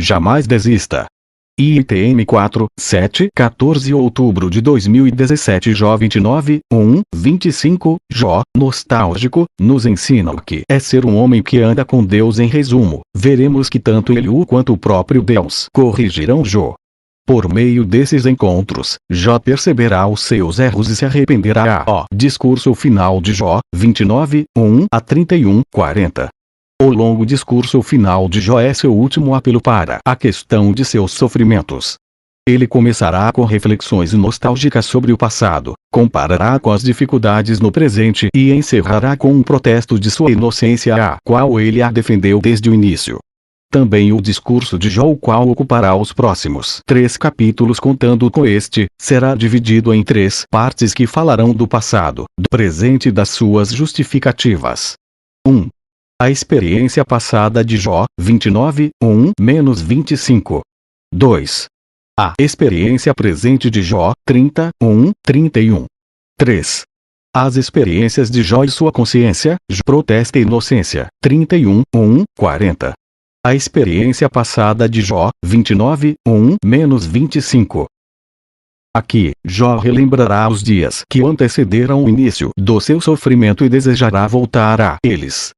jamais desista. ITM 4, 7, 14 outubro de 2017. Jó 29, 25. Jó, nostálgico, nos ensina o que é ser um homem que anda com Deus. Em resumo, veremos que tanto Eliú quanto o próprio Deus corrigirão Jó. Por meio desses encontros, Jó perceberá os seus erros e se arrependerá. Discurso final de Jó, 29, 1-31, 40. O longo discurso final de Jó é seu último apelo para a questão de seus sofrimentos. Ele começará com reflexões nostálgicas sobre o passado, comparará com as dificuldades no presente e encerrará com um protesto de sua inocência, a qual ele a defendeu desde o início. Também o discurso de Jó, o qual ocupará os próximos 3 capítulos contando com este, será dividido em 3 partes que falarão do passado, do presente e das suas justificativas. 1. A experiência passada de Jó, 29, 1-25. 2. A experiência presente de Jó, 30, 31. 3. As experiências de Jó e sua consciência, protesta e inocência, 31, 40. A experiência passada de Jó, 29, 1-25. Aqui, Jó relembrará os dias que antecederam o início do seu sofrimento e desejará voltar a eles.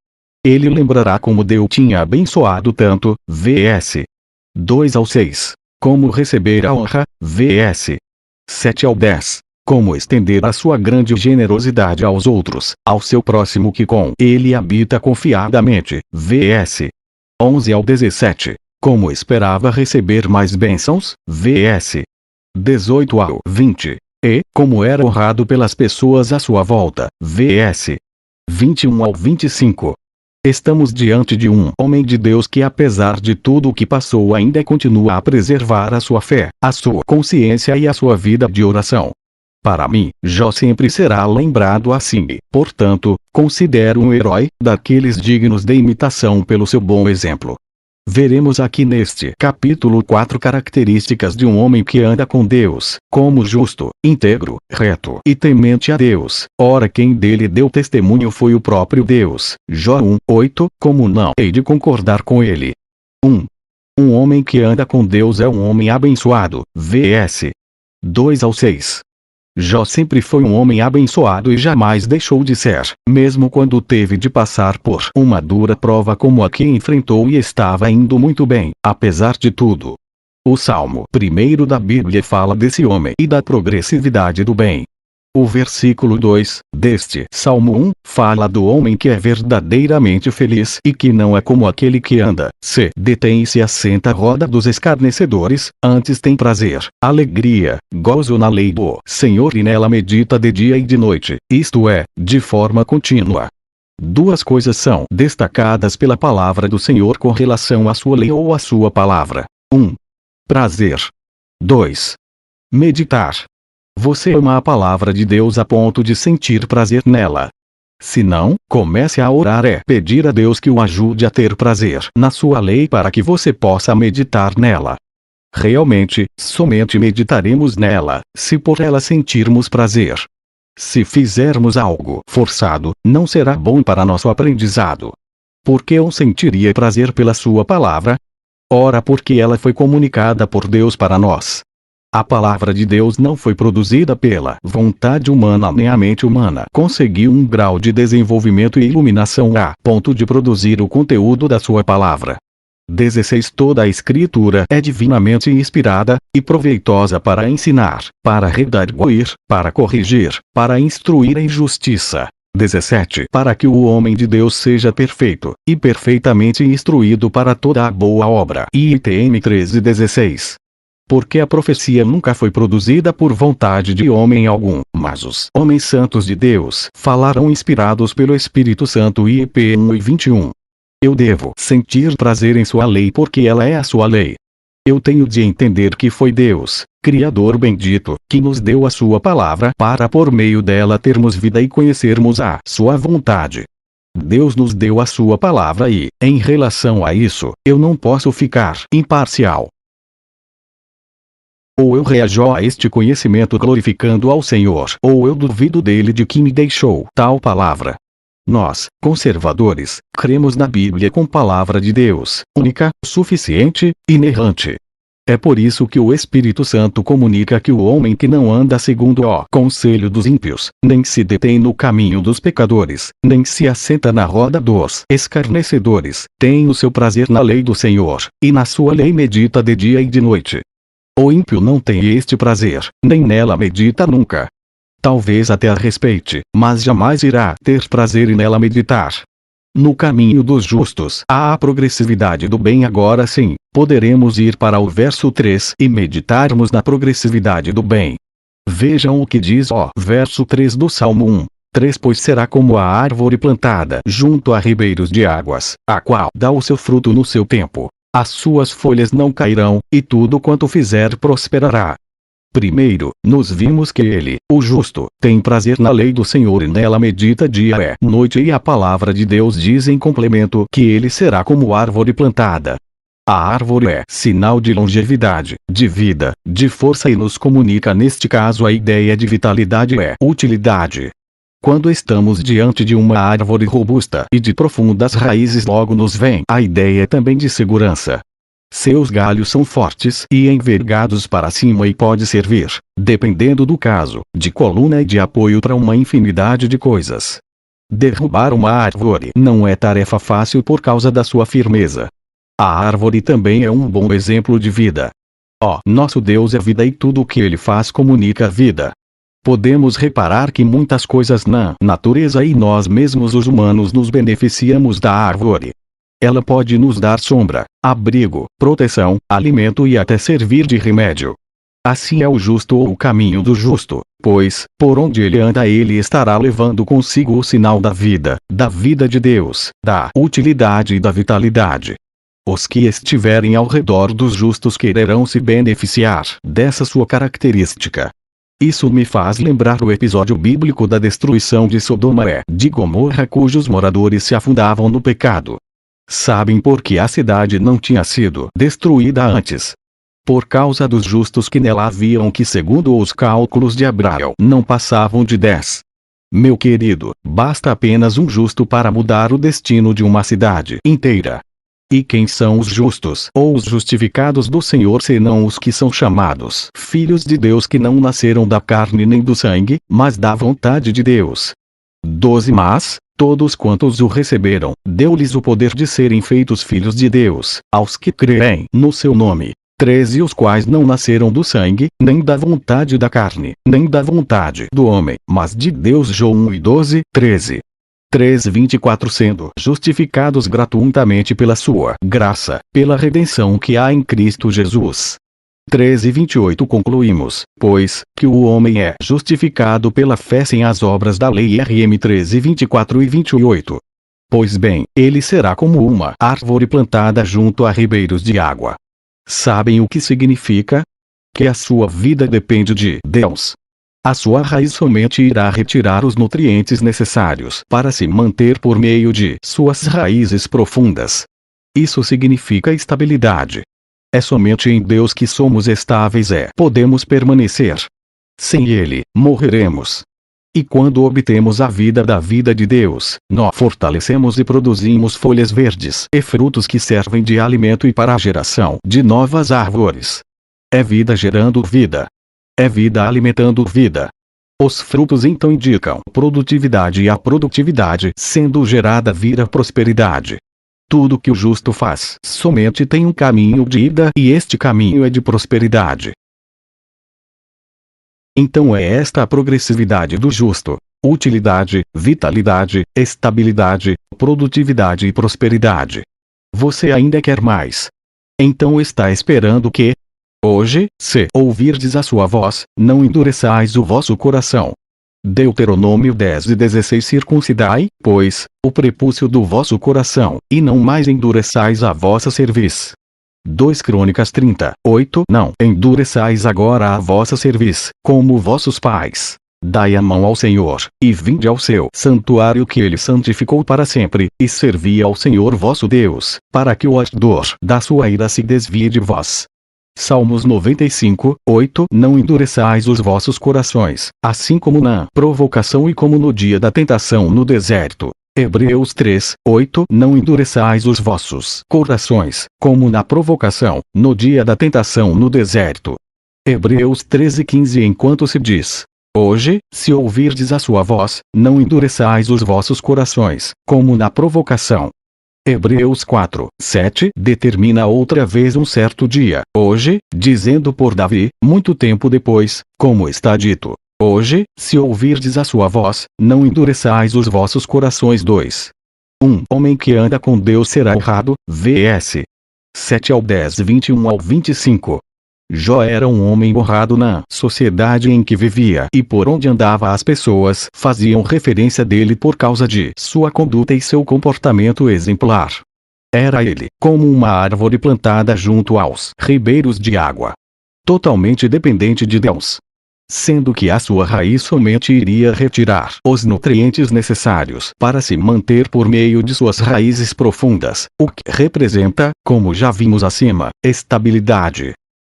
Ele lembrará como Deus tinha abençoado tanto, vs. 2-6, como receber a honra, vs. 7-10, como estender a sua grande generosidade aos outros, ao seu próximo que com ele habita confiadamente, vs. 11-17, como esperava receber mais bênçãos, vs. 18-20, e como era honrado pelas pessoas à sua volta, vs. 21-25. Estamos diante de um homem de Deus que, apesar de tudo o que passou, ainda continua a preservar a sua fé, a sua consciência e a sua vida de oração. Para mim, Jó sempre será lembrado assim e, portanto, considero um herói, daqueles dignos de imitação pelo seu bom exemplo. Veremos aqui neste capítulo 4 características de um homem que anda com Deus, como justo, íntegro, reto e temente a Deus. Ora, quem dele deu testemunho foi o próprio Deus. Jó 1:8. Como não hei de concordar com ele? 1. Um homem que anda com Deus é um homem abençoado. Vs. 2-6. Jó sempre foi um homem abençoado e jamais deixou de ser, mesmo quando teve de passar por uma dura prova como a que enfrentou e estava indo muito bem, apesar de tudo. O Salmo 1 da Bíblia fala desse homem e da progressividade do bem. O versículo 2, deste Salmo 1, fala do homem que é verdadeiramente feliz e que não é como aquele que anda, se detém e se assenta à roda dos escarnecedores, antes tem prazer, alegria, gozo na lei do Senhor e nela medita de dia e de noite, isto é, de forma contínua. Duas coisas são destacadas pela palavra do Senhor com relação à sua lei ou à sua palavra. 1. Prazer. 2. Meditar. Você ama a palavra de Deus a ponto de sentir prazer nela. Se não, comece a orar e pedir a Deus que o ajude a ter prazer na sua lei para que você possa meditar nela. Realmente, somente meditaremos nela, se por ela sentirmos prazer. Se fizermos algo forçado, não será bom para nosso aprendizado. Por que eu sentiria prazer pela sua palavra? Ora, porque ela foi comunicada por Deus para nós. A palavra de Deus não foi produzida pela vontade humana nem a mente humana conseguiu um grau de desenvolvimento e iluminação a ponto de produzir o conteúdo da sua palavra. 16 Toda a Escritura é divinamente inspirada e proveitosa para ensinar, para redarguir, para corrigir, para instruir em justiça. 17 Para que o homem de Deus seja perfeito, e perfeitamente instruído para toda a boa obra. ITM 13:16. Porque a profecia nunca foi produzida por vontade de homem algum, mas os homens santos de Deus falaram inspirados pelo Espírito Santo. IP 1:21. Eu devo sentir prazer em sua lei porque ela é a sua lei. Eu tenho de entender que foi Deus, Criador bendito, que nos deu a sua palavra para por meio dela termos vida e conhecermos a sua vontade. Deus nos deu a sua palavra e, em relação a isso, eu não posso ficar imparcial. Ou eu reajo a este conhecimento glorificando ao Senhor, ou eu duvido dele de que me deixou tal palavra. Nós, conservadores, cremos na Bíblia como palavra de Deus, única, suficiente, inerrante. É por isso que o Espírito Santo comunica que o homem que não anda segundo o conselho dos ímpios, nem se detém no caminho dos pecadores, nem se assenta na roda dos escarnecedores, tem o seu prazer na lei do Senhor, e na sua lei medita de dia e de noite. O ímpio não tem este prazer, nem nela medita nunca. Talvez até a respeite, mas jamais irá ter prazer em nela meditar. No caminho dos justos há a progressividade do bem. Agora sim, poderemos ir para o verso 3 e meditarmos na progressividade do bem. Vejam o que diz o verso 3 do Salmo 1. 3 Pois será como a árvore plantada junto a ribeiros de águas, a qual dá o seu fruto no seu tempo. As suas folhas não cairão, e tudo quanto fizer prosperará. Primeiro, nos vimos que ele, o justo, tem prazer na lei do Senhor e nela medita dia e noite, e a palavra de Deus diz em complemento que ele será como árvore plantada. A árvore é sinal de longevidade, de vida, de força, e nos comunica neste caso a ideia de vitalidade e utilidade. Quando estamos diante de uma árvore robusta e de profundas raízes, logo nos vem a ideia também de segurança. Seus galhos são fortes e envergados para cima e pode servir, dependendo do caso, de coluna e de apoio para uma infinidade de coisas. Derrubar uma árvore não é tarefa fácil por causa da sua firmeza. A árvore também é um bom exemplo de vida. Nosso Deus é vida e tudo o que ele faz comunica vida. Podemos reparar que muitas coisas na natureza e nós mesmos os humanos nos beneficiamos da árvore. Ela pode nos dar sombra, abrigo, proteção, alimento e até servir de remédio. Assim é o justo ou o caminho do justo, pois, por onde ele anda ele estará levando consigo o sinal da vida de Deus, da utilidade e da vitalidade. Os que estiverem ao redor dos justos quererão se beneficiar dessa sua característica. Isso me faz lembrar o episódio bíblico da destruição de Sodoma e de Gomorra, cujos moradores se afundavam no pecado. Sabem por que a cidade não tinha sido destruída antes? Por causa dos justos que nela haviam, que segundo os cálculos de Abraão não passavam de 10. Meu querido, basta apenas um justo para mudar o destino de uma cidade inteira. E quem são os justos ou os justificados do Senhor senão os que são chamados filhos de Deus, que não nasceram da carne nem do sangue, mas da vontade de Deus. 12 Mas todos quantos o receberam, deu-lhes o poder de serem feitos filhos de Deus, aos que creem no seu nome. 13 Os quais não nasceram do sangue, nem da vontade da carne, nem da vontade do homem, mas de Deus. João 1 e 12, 13. 3:24 Sendo justificados gratuitamente pela sua graça, pela redenção que há em Cristo Jesus. 13:28 Concluímos, pois, que o homem é justificado pela fé sem as obras da lei. RM 13:24 e 28. Pois bem, ele será como uma árvore plantada junto a ribeiros de água. Sabem o que significa? Que a sua vida depende de Deus. A sua raiz somente irá retirar os nutrientes necessários para se manter por meio de suas raízes profundas. Isso significa estabilidade. É somente em Deus que somos estáveis e podemos permanecer. Sem Ele, morreremos. E quando obtemos a vida da vida de Deus, nós fortalecemos e produzimos folhas verdes e frutos que servem de alimento e para a geração de novas árvores. É vida gerando vida. É vida alimentando vida. Os frutos então indicam produtividade, e a produtividade sendo gerada vira prosperidade. Tudo que o justo faz somente tem um caminho de ida, e este caminho é de prosperidade. Então é esta a progressividade do justo: utilidade, vitalidade, estabilidade, produtividade e prosperidade. Você ainda quer mais? Então está esperando que? Hoje, se ouvirdes a sua voz, não endureçais o vosso coração. Deuteronômio 10:16 Circuncidai, pois, o prepúcio do vosso coração, e não mais endureçais a vossa cerviz. 2 Crônicas 30:8 Não endureçais agora a vossa cerviz, como vossos pais. Dai a mão ao Senhor, e vinde ao seu santuário que ele santificou para sempre, e servi ao Senhor vosso Deus, para que o ardor da sua ira se desvie de vós. Salmos 95:8 Não endureçais os vossos corações, assim como na provocação e como no dia da tentação no deserto. Hebreus 3, 8 Não endureçais os vossos corações, como na provocação, no dia da tentação no deserto. Hebreus 13, 15 Enquanto se diz: hoje, se ouvirdes a sua voz, não endureçais os vossos corações, como na provocação. Hebreus 4, 7 Determina outra vez um certo dia, hoje, dizendo por Davi, muito tempo depois, como está dito: hoje, se ouvirdes a sua voz, não endureçais os vossos corações. 2. Homem que anda com Deus será honrado, vs. 7 ao 10 21 ao 25. Jó era um homem honrado na sociedade em que vivia e por onde andava as pessoas faziam referência dele por causa de sua conduta e seu comportamento exemplar. Era ele, como uma árvore plantada junto aos ribeiros de água, totalmente dependente de Deus, sendo que a sua raiz somente iria retirar os nutrientes necessários para se manter por meio de suas raízes profundas, o que representa, como já vimos acima, estabilidade.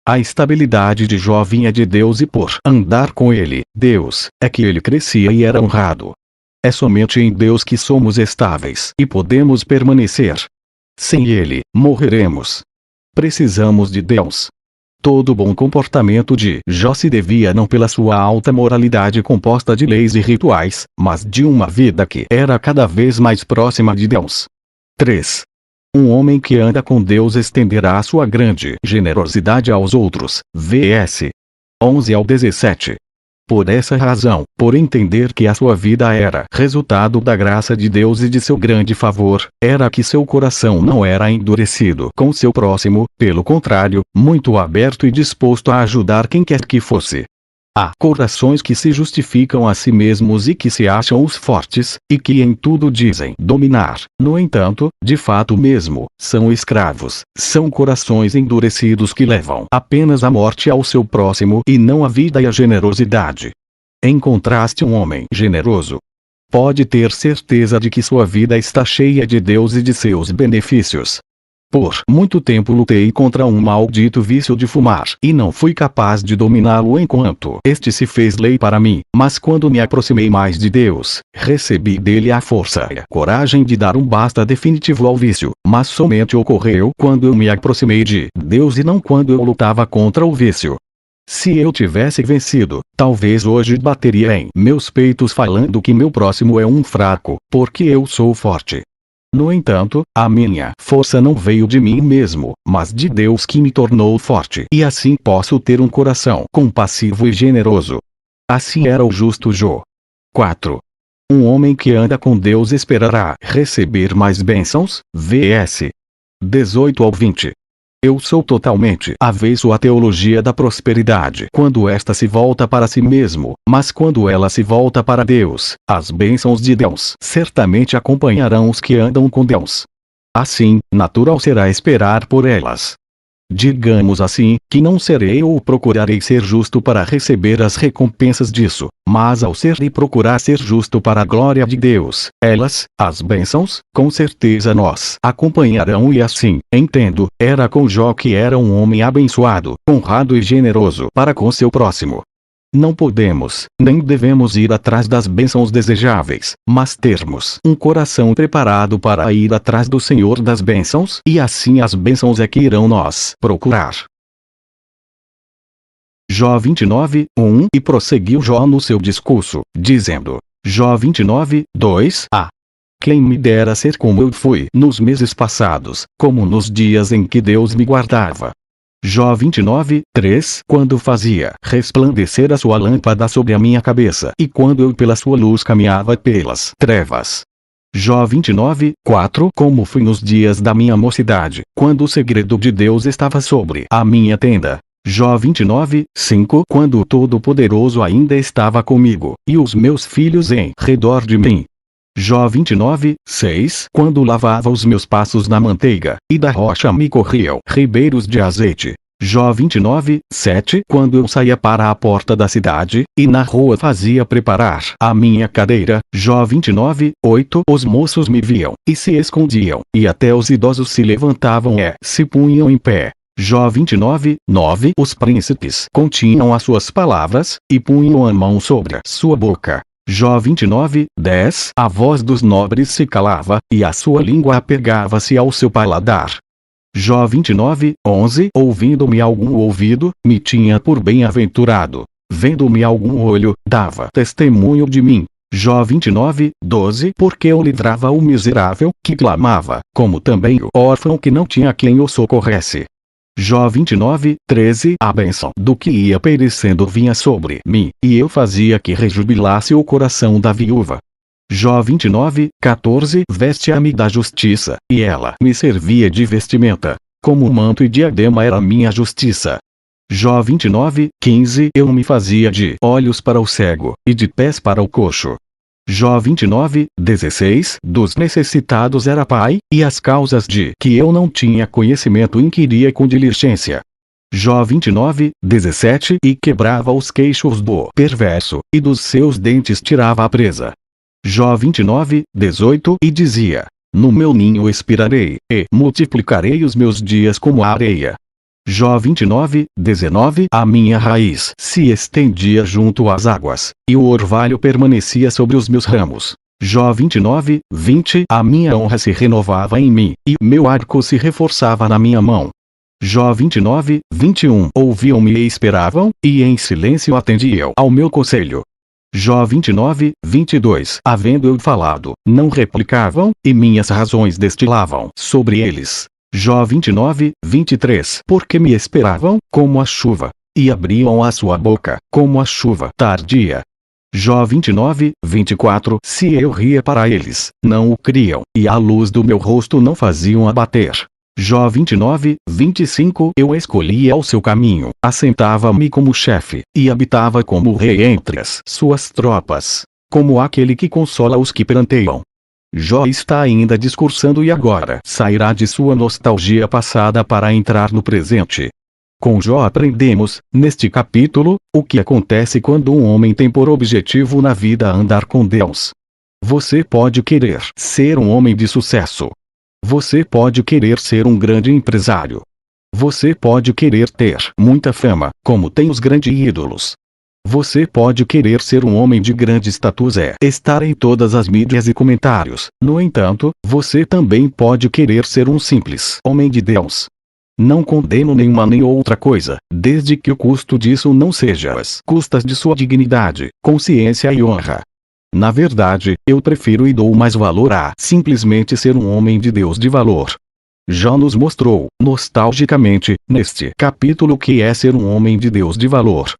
A estabilidade de Jó vinha de Deus e por andar com ele, Deus, é que ele crescia e era honrado. É somente em Deus que somos estáveis e podemos permanecer. Sem ele, morreremos. Precisamos de Deus. Todo bom comportamento de Jó se devia não pela sua alta moralidade composta de leis e rituais, mas de uma vida que era cada vez mais próxima de Deus. 3. Um homem que anda com Deus estenderá a sua grande generosidade aos outros, vs. 11 ao 17. Por essa razão, por entender que a sua vida era resultado da graça de Deus e de seu grande favor, era que seu coração não era endurecido com seu próximo, pelo contrário, muito aberto e disposto a ajudar quem quer que fosse. Há corações que se justificam a si mesmos e que se acham os fortes, e que em tudo dizem dominar. No entanto, de fato mesmo, são escravos. São corações endurecidos que levam apenas a morte ao seu próximo e não a vida e a generosidade. Em contraste, um homem generoso pode ter certeza de que sua vida está cheia de Deus e de seus benefícios. Por muito tempo lutei contra um maldito vício de fumar e não fui capaz de dominá-lo enquanto este se fez lei para mim, mas quando me aproximei mais de Deus, recebi dele a força e a coragem de dar um basta definitivo ao vício, mas somente ocorreu quando eu me aproximei de Deus e não quando eu lutava contra o vício. Se eu tivesse vencido, talvez hoje bateria em meus peitos falando que meu próximo é um fraco, porque eu sou forte. No entanto, a minha força não veio de mim mesmo, mas de Deus que me tornou forte. E assim posso ter um coração compassivo e generoso. Assim era o justo Jó. 4. Um homem que anda com Deus esperará receber mais bênçãos, vs. 18 ao 20. Eu sou totalmente avesso à teologia da prosperidade quando esta se volta para si mesmo, mas quando ela se volta para Deus, as bênçãos de Deus certamente acompanharão os que andam com Deus. Assim, natural será esperar por elas. Digamos assim, que não serei ou procurarei ser justo para receber as recompensas disso, mas ao ser e procurar ser justo para a glória de Deus, elas, as bênçãos, com certeza nos acompanharão e assim, entendo, era com Jó que era um homem abençoado, honrado e generoso para com seu próximo. Não podemos, nem devemos ir atrás das bênçãos desejáveis, mas termos um coração preparado para ir atrás do Senhor das bênçãos, e assim as bênçãos é que irão nos procurar. Jó 29, 1 E prosseguiu Jó no seu discurso, dizendo, Jó 29, 2a Quem me dera ser como eu fui nos meses passados, como nos dias em que Deus me guardava. Jó 29, 3 Quando fazia resplandecer a sua lâmpada sobre a minha cabeça e quando eu pela sua luz caminhava pelas trevas. Jó 29, 4 Como fui nos dias da minha mocidade, quando o segredo de Deus estava sobre a minha tenda. Jó 29, 5 Quando o Todo-Poderoso ainda estava comigo, e os meus filhos em redor de mim. Jó 29, 6 Quando lavava os meus passos na manteiga, e da rocha me corriam ribeiros de azeite. Jó 29, 7 Quando eu saía para a porta da cidade, e na rua fazia preparar a minha cadeira. Jó 29, 8 Os moços me viam, e se escondiam, e até os idosos se levantavam e se punham em pé. Jó 29, 9 Os príncipes continham as suas palavras, e punham a mão sobre a sua boca. Jó 29:10. A voz dos nobres se calava, e a sua língua apegava-se ao seu paladar. Jó 29:11. Ouvindo-me algum ouvido, me tinha por bem-aventurado. Vendo-me algum olho, dava testemunho de mim. Jó 29:12. Porque eu livrava o miserável, que clamava, como também o órfão que não tinha quem o socorresse. Jó 29:13. A bênção do que ia perecendo vinha sobre mim, e eu fazia que rejubilasse o coração da viúva. Jó 29:14. Veste-a-me da justiça, e ela me servia de vestimenta. Como manto e diadema era minha justiça. Jó 29:15. Eu me fazia de olhos para o cego, e de pés para o coxo. Jó 29:16. Dos necessitados era pai, e as causas de que eu não tinha conhecimento inquiria com diligência. Jó 29:17. E quebrava os queixos do perverso, e dos seus dentes tirava a presa. Jó 29:18. E dizia: no meu ninho expirarei, e multiplicarei os meus dias como a areia. Jó 29:19. A minha raiz se estendia junto às águas, e o orvalho permanecia sobre os meus ramos. Jó 29:20. A minha honra se renovava em mim, e meu arco se reforçava na minha mão. Jó 29:21. Ouviam-me e esperavam, e em silêncio atendiam ao meu conselho. Jó 29:22. Havendo eu falado, não replicavam, e minhas razões destilavam sobre eles. Jó 29:23. Porque me esperavam, como a chuva, e abriam a sua boca, como a chuva tardia. Jó 29:24. Se eu ria para eles, não o criam, e a luz do meu rosto não faziam abater. Jó 29:25. Eu escolhia o seu caminho, assentava-me como chefe, e habitava como rei entre as suas tropas, como aquele que consola os que planteiam. Jó está ainda discursando e agora sairá de sua nostalgia passada para entrar no presente. Com Jó aprendemos, neste capítulo, o que acontece quando um homem tem por objetivo na vida andar com Deus. Você pode querer ser um homem de sucesso. Você pode querer ser um grande empresário. Você pode querer ter muita fama, como tem os grandes ídolos. Você pode querer ser um homem de grande status e estar em todas as mídias e comentários. No entanto, você também pode querer ser um simples homem de Deus. Não condeno nenhuma nem outra coisa, desde que o custo disso não seja às custas de sua dignidade, consciência e honra. Na verdade, eu prefiro e dou mais valor a simplesmente ser um homem de Deus de valor. Jó nos mostrou, nostalgicamente, neste capítulo que é ser um homem de Deus de valor.